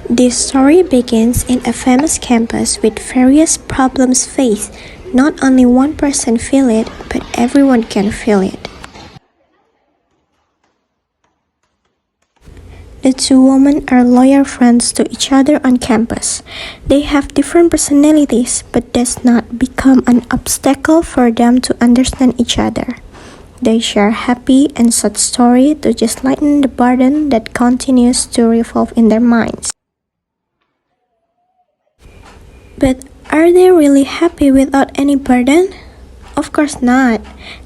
This story begins in a famous campus with various problems faced. Not only one person feel it, but everyone can feel it. The two women are loyal friends to each other on campus. They have different personalities, but does not become an obstacle for them to understand each other. They share happy and sad story to just lighten the burden that continues to revolve in their minds. But are they really happy without any burden? Of course not.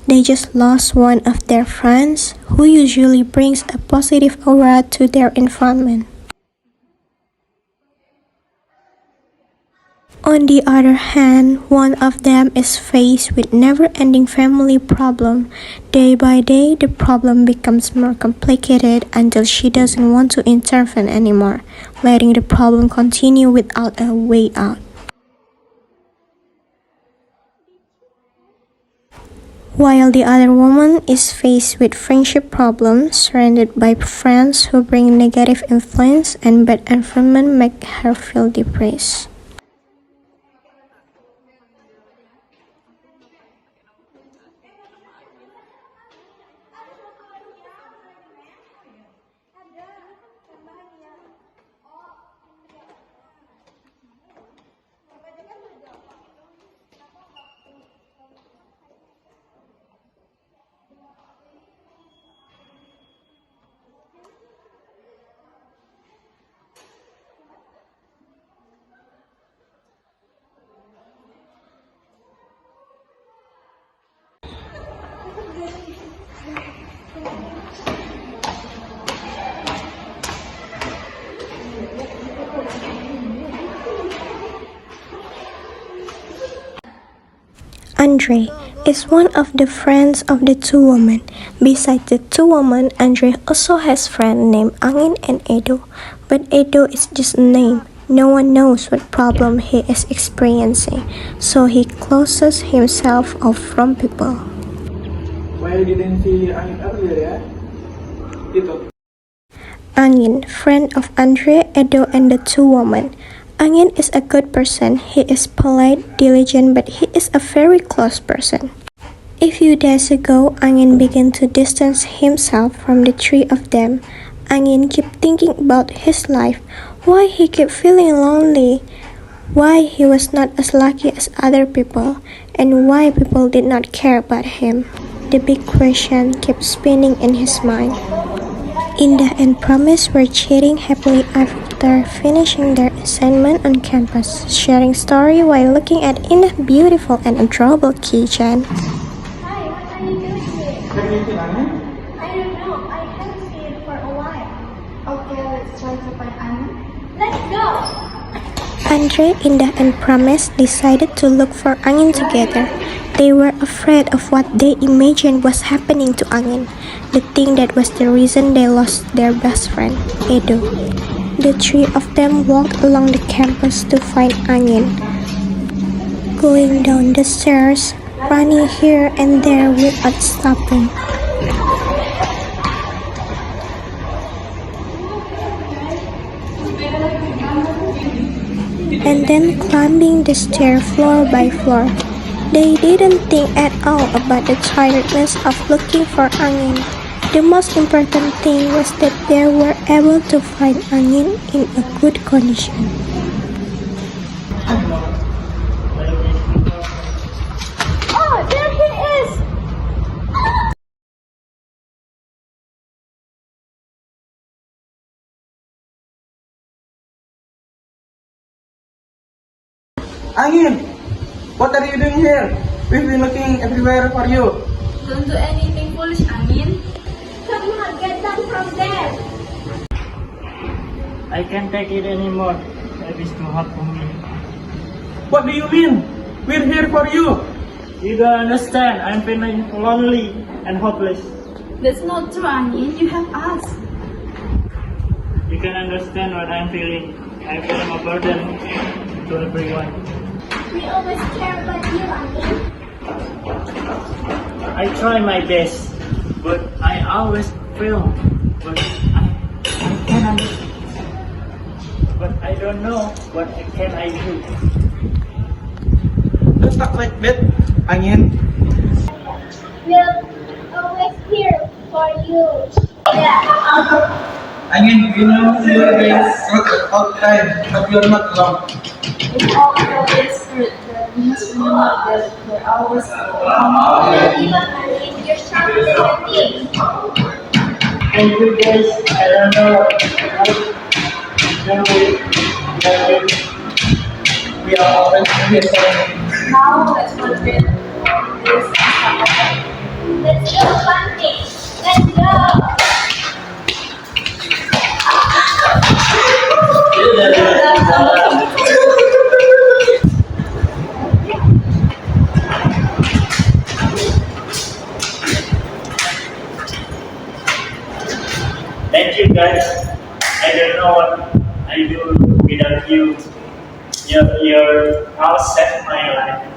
They just lost one of their friends who usually brings a positive aura to their environment. On the other hand, one of them is faced with never-ending family problem. Day by day, the problem becomes more complicated until she doesn't want to intervene anymore, letting the problem continue without a way out. While the other woman is faced with friendship problems, surrounded by friends who bring negative influence and bad environment make her feel depressed. Andre is one of the friends of the two women. Besides the two women, Andre also has friends named Angin and Edo. But Edo is just a name. No one knows what problem he is experiencing, so he closes himself off from people. Why didn't see Angin earlier, ya? Itu. Angin, friend of Andre, Edo, and the two women. Angin is a good person. He is polite, diligent, but he is a very close person. A few days ago, Angin began to distance himself from the three of them. Angin kept thinking about his life, why he kept feeling lonely, why he was not as lucky as other people, and why people did not care about him. The big question kept spinning in his mind. Indah and Promise were chatting happily after finishing their assignment on campus, sharing story while looking at Indah's beautiful and adorable keychain. Hi, what are you doing here? Can you see Angin? I don't know. I haven't seen it for a while. Okay, let's try to find Anna. Let's go! Andre, Indah, and Promise decided to look for Angin together. They were afraid of what they imagined was happening to Angin. The thing that was the reason they lost their best friend, Edo. The three of them walked along the campus to find Angin. Going down the stairs, running here and there without stopping. And then climbing the stair floor by floor. They didn't think at all about the tiredness of looking for Angin. The most important thing was that they were able to find Angin in a good condition. Oh, there he is! Angin! What are you doing here? We've been looking everywhere for you. Don't do anything foolish, Angin. Come on, get down from there! I can't take it anymore. Life is too hard for me. What do you mean? We're here for you. You don't understand. I'm feeling lonely and hopeless. That's not true, Angin. You have us. You can understand what I'm feeling. I feel a burden to everyone. We always care about you, Angin. I try my best, but I always fail. But I can understand. But I don't know what can I do. Don't talk like that, Angin. We'll always here for you. Yeah. Angin, you know you're being out of time, but you're not wrong. If all always hurt, then we must remember that we're always You're stronger than me. Thank you guys. I don't know how We are always here for you. Now let's forget this. Let's do fun things. Let's go. Thank you guys. I don't know what I do without you. Your house saved my life.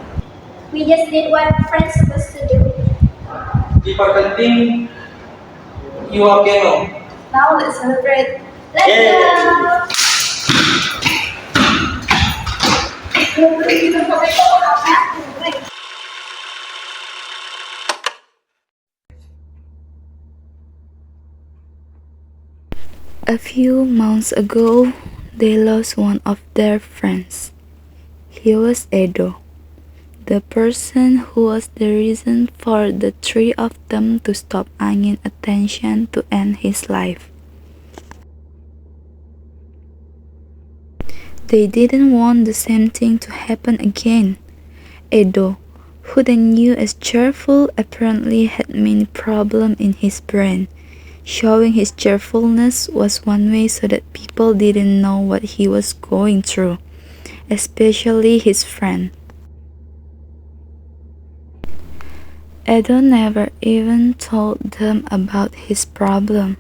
We just did what friends supposed to do. Di penting, you okay, no? Now let's celebrate. Let's Yeah. go. A few months ago, they lost one of their friends. He was Edo, the person who was the reason for the three of them to stop Angin attention to end his life. They didn't want the same thing to happen again. Edo, who they knew as cheerful, apparently had many problems in his brain. Showing his cheerfulness was one way so that people didn't know what he was going through, especially his friend. Edo never even told them about his problem.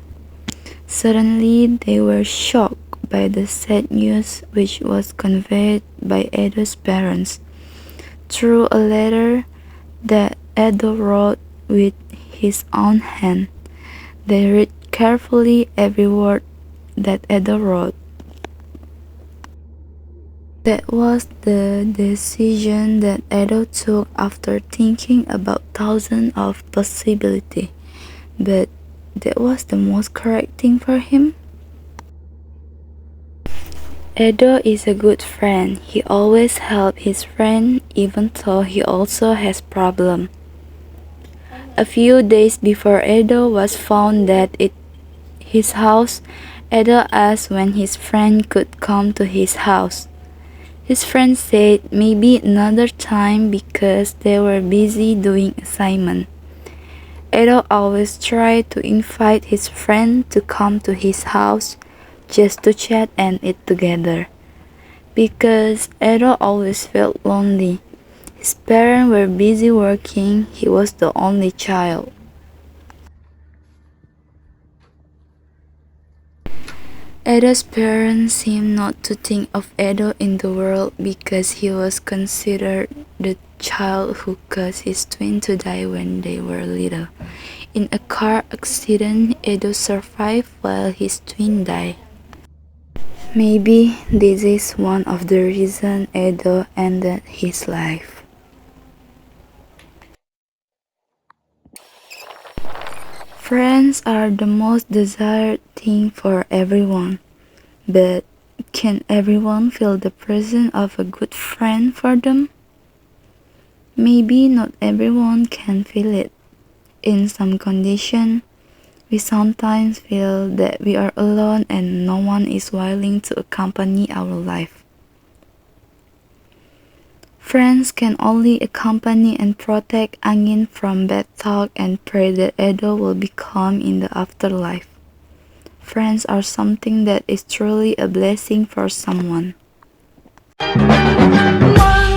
Suddenly, they were shocked by the sad news which was conveyed by Edo's parents through a letter that Edo wrote with his own hand. They read carefully every word that Edo wrote. That was the decision that Edo took after thinking about thousands of possibilities. But that was the most correct thing for him. Edo is a good friend. He always helps his friend even though he also has problems. A few days before Edo was found dead at his house, Edo asked when his friend could come to his house. His friend said maybe another time because they were busy doing assignment. Edo always tried to invite his friend to come to his house just to chat and eat together. Because Edo always felt lonely. His parents were busy working, he was the only child. Edo's parents seemed not to think of Edo in the world because he was considered the child who caused his twin to die when they were little. In a car accident, Edo survived while his twin died. Maybe this is one of the reasons Edo ended his life. Friends are the most desired thing for everyone, but can everyone feel the presence of a good friend for them? Maybe not everyone can feel it. In some conditions, we sometimes feel that we are alone and no one is willing to accompany our life. Friends can only accompany and protect Angin from bad talk and pray that Edo will be calm in the afterlife. Friends are something that is truly a blessing for someone. One